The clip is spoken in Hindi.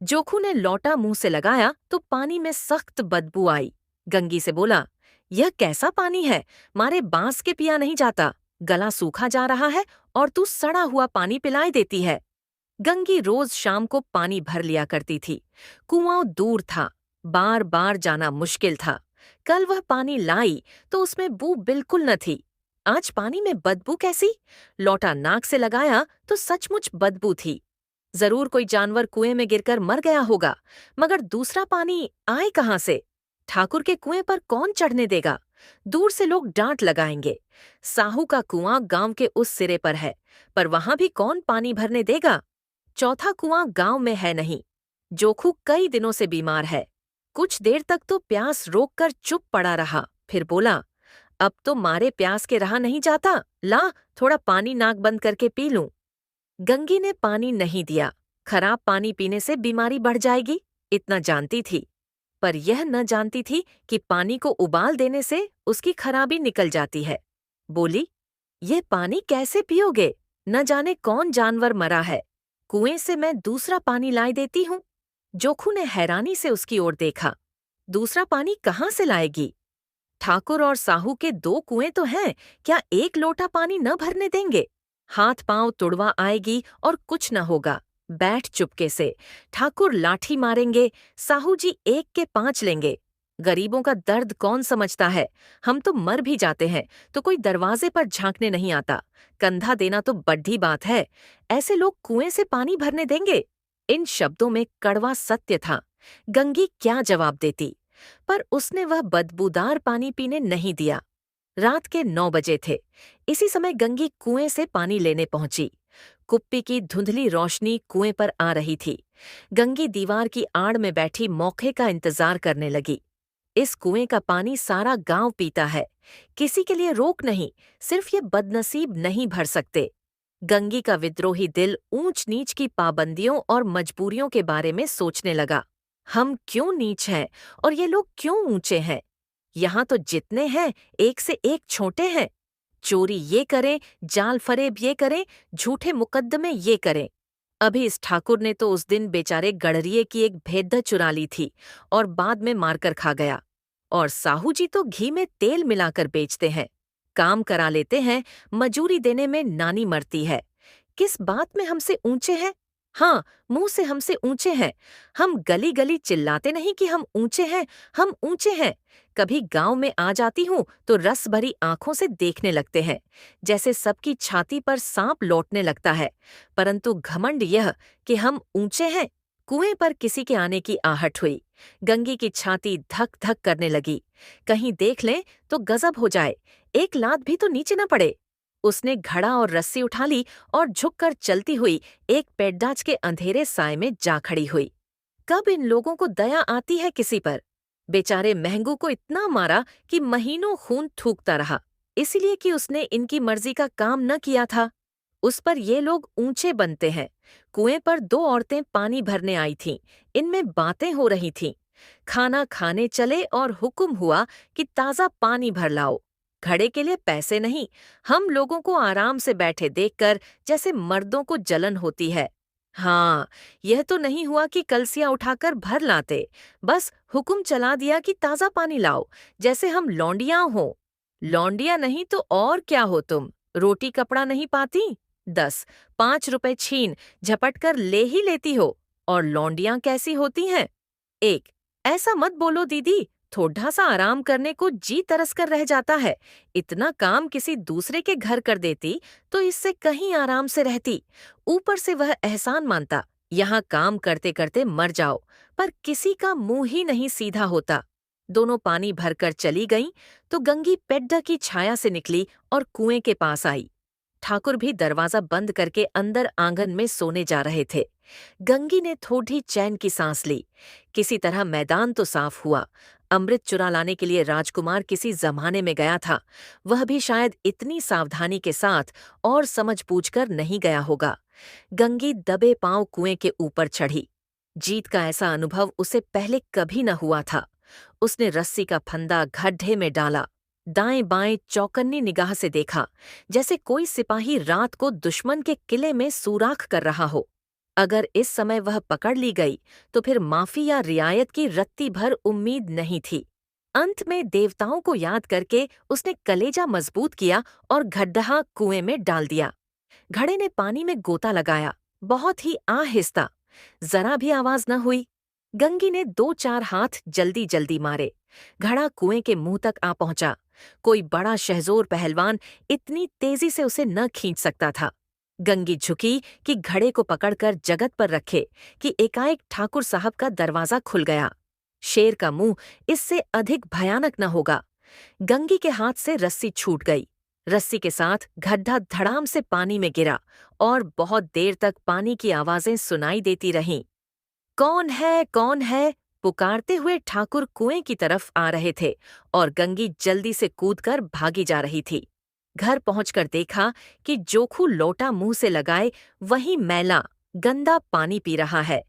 जोखू ने लौटा मुंह से लगाया तो पानी में सख्त बदबू आई। गंगी से बोला, यह कैसा पानी है? मारे बांस के पिया नहीं जाता। गला सूखा जा रहा है और तू सड़ा हुआ पानी पिलाए देती है। गंगी रोज शाम को पानी भर लिया करती थी। कुआं दूर था, बार बार जाना मुश्किल था। कल वह पानी लाई तो उसमें बू बिल्कुल न थी। आज पानी में बदबू कैसी? लौटा नाक से लगाया तो सचमुच बदबू थी। जरूर कोई जानवर कुएं में गिरकर मर गया होगा, मगर दूसरा पानी आए कहां से? ठाकुर के कुएं पर कौन चढ़ने देगा? दूर से लोग डांट लगाएंगे। साहू का कुआं गांव के उस सिरे पर है, पर वहां भी कौन पानी भरने देगा? चौथा कुआं गांव में है नहीं। जोखू कई दिनों से बीमार है। कुछ देर तक तो प्यास रोककर चुप पड़ा रहा, फिर बोला, अब तो मारे प्यास के रहा नहीं जाता। ला, थोड़ा पानी नाक बंद करके पी लूं। गंगी ने पानी नहीं दिया। खराब पानी पीने से बीमारी बढ़ जाएगी, इतना जानती थी। पर यह न जानती थी कि पानी को उबाल देने से उसकी खराबी निकल जाती है। बोली, ये पानी कैसे पियोगे? न जाने कौन जानवर मरा है। कुएं से मैं दूसरा पानी लाई देती हूँ। जोखू ने हैरानी से उसकी ओर देखा। दूसरा पानी कहाँ से लाएगी? ठाकुर और साहू के दो कुएं तो हैं, क्या एक लोटा पानी न भरने देंगे? हाथ पांव तुड़वा आएगी और कुछ न होगा। बैठ चुपके से। ठाकुर लाठी मारेंगे, साहू जी एक के 5 लेंगे। गरीबों का दर्द कौन समझता है? हम तो मर भी जाते हैं तो कोई दरवाजे पर झांकने नहीं आता। कंधा देना तो बड्ढी बात है। ऐसे लोग कुएं से पानी भरने देंगे? इन शब्दों में कड़वा सत्य था। गंगी क्या जवाब देती? पर उसने वह बदबूदार पानी पीने नहीं दिया। रात के 9 बजे थे। इसी समय गंगी कुएं से पानी लेने पहुंची। कुप्पी की धुंधली रोशनी कुएं पर आ रही थी। गंगी दीवार की आड़ में बैठी मौके का इंतजार करने लगी। इस कुएं का पानी सारा गांव पीता है। किसी के लिए रोक नहीं, सिर्फ ये बदनसीब नहीं भर सकते। गंगी का विद्रोही दिल ऊंच नीच की पाबंदियों और मजबूरियों के बारे में सोचने लगा। हम क्यों नीच हैं और ये लोग क्यों ऊंचे हैं? यहाँ तो जितने हैं एक से एक छोटे हैं। चोरी ये करें, जाल फरेब ये करें, झूठे मुकद्दमे ये करें। अभी इस ठाकुर ने तो उस दिन बेचारे गड़रिये की एक भेद्द चुरा ली थी और बाद में मारकर खा गया। और साहू जी तो घी में तेल मिलाकर बेचते हैं। काम करा लेते हैं, मजूरी देने में नानी मरती है। किस बात में हमसे ऊंचे हैं? हाँ, मुंह से हमसे ऊंचे हैं। हम गली गली चिल्लाते नहीं कि हम ऊंचे हैं, हम ऊंचे हैं। कभी गांव में आ जाती हूँ तो रस भरी आंखों से देखने लगते हैं, जैसे सबकी छाती पर सांप लौटने लगता है। परंतु घमंड यह कि हम ऊंचे हैं। कुएं पर किसी के आने की आहट हुई। गंगी की छाती धक धक करने लगी। कहीं देख लें तो गजब हो जाए, एक लात भी तो नीचे न पड़े। उसने घड़ा और रस्सी उठा ली और झुककर चलती हुई एक पेड्डाच के अंधेरे साए में जा खड़ी हुई। कब इन लोगों को दया आती है किसी पर? बेचारे महंगू को इतना मारा कि महीनों खून थूकता रहा, इसलिए कि उसने इनकी मर्जी का काम न किया था। उस पर ये लोग ऊंचे बनते हैं। कुएं पर 2 औरतें पानी भरने आई थीं, इनमें बातें हो रही थीं। खाना खाने चले और हुक्म हुआ कि ताज़ा पानी भर लाओ। घड़े के लिए पैसे नहीं। हम लोगों को आराम से बैठे देखकर जैसे मर्दों को जलन होती है। हाँ, यह तो नहीं हुआ कि कलसियां उठाकर भर लाते, बस हुक्म चला दिया कि ताज़ा पानी लाओ, जैसे हम लौंडियां हो। लौंडिया नहीं तो और क्या हो तुम? रोटी कपड़ा नहीं पाती? 10, 5 रुपए छीन झपट कर ले ही लेती हो। और लौंडियां कैसी होती हैं? 1, ऐसा मत बोलो दीदी, थोड़ा सा आराम करने को जी तरस कर रह जाता है। इतना काम किसी दूसरे के घर कर देती तो इससे कहीं आराम से रहती। ऊपर से वह एहसान मानता, यहाँ काम करते करते मर जाओ। पर किसी का मुंह ही नहीं सीधा होता। दोनों पानी भरकर चली गईं तो गंगी पेड्डा की छाया से निकली और कुएं के पास आई। ठाकुर भी दरवाजा बंद करके अंदर आंगन में सोने जा रहे थे। गंगी ने थोड़ी चैन की सांस ली। किसी तरह मैदान तो साफ हुआ। अमृत चुरा लाने के लिए राजकुमार किसी जमाने में गया था। वह भी शायद इतनी सावधानी के साथ और समझ बूझकर नहीं गया होगा। गंगी दबे पांव कुएं के ऊपर चढ़ी। जीत का ऐसा अनुभव उसे पहले कभी न हुआ था। उसने रस्सी का फंदा गड्ढे में डाला, दाएं बाएं चौकन्नी निगाह से देखा, जैसे कोई सिपाही रात को दुश्मन के किले में सुराख कर रहा हो। अगर इस समय वह पकड़ ली गई तो फिर माफी या रियायत की रत्ती भर उम्मीद नहीं थी। अंत में देवताओं को याद करके उसने कलेजा मजबूत किया और घड्ढा कुएं में डाल दिया। घड़े ने पानी में गोता लगाया, बहुत ही आहिस्ता, जरा भी आवाज न हुई। गंगी ने 2-4 हाथ जल्दी जल्दी मारे। घड़ा कुएं के मुंह तक आ पहुंचा। कोई बड़ा शहजोर पहलवान इतनी तेजी से उसे न खींच सकता था। गंगी झुकी कि घड़े को पकड़कर जगत पर रखे कि एकाएक ठाकुर साहब का दरवाजा खुल गया। शेर का मुंह इससे अधिक भयानक न होगा। गंगी के हाथ से रस्सी छूट गई। रस्सी के साथ गड्ढा धड़ाम से पानी में गिरा और बहुत देर तक पानी की आवाजें सुनाई देती रहीं। कौन है, कौन है? पुकारते हुए ठाकुर कुएं की तरफ आ रहे थे और गंगी जल्दी से कूदकर भागी जा रही थी। घर पहुंचकर देखा कि जोखू लोटा मुंह से लगाए वहीं मैला, गंदा पानी पी रहा है।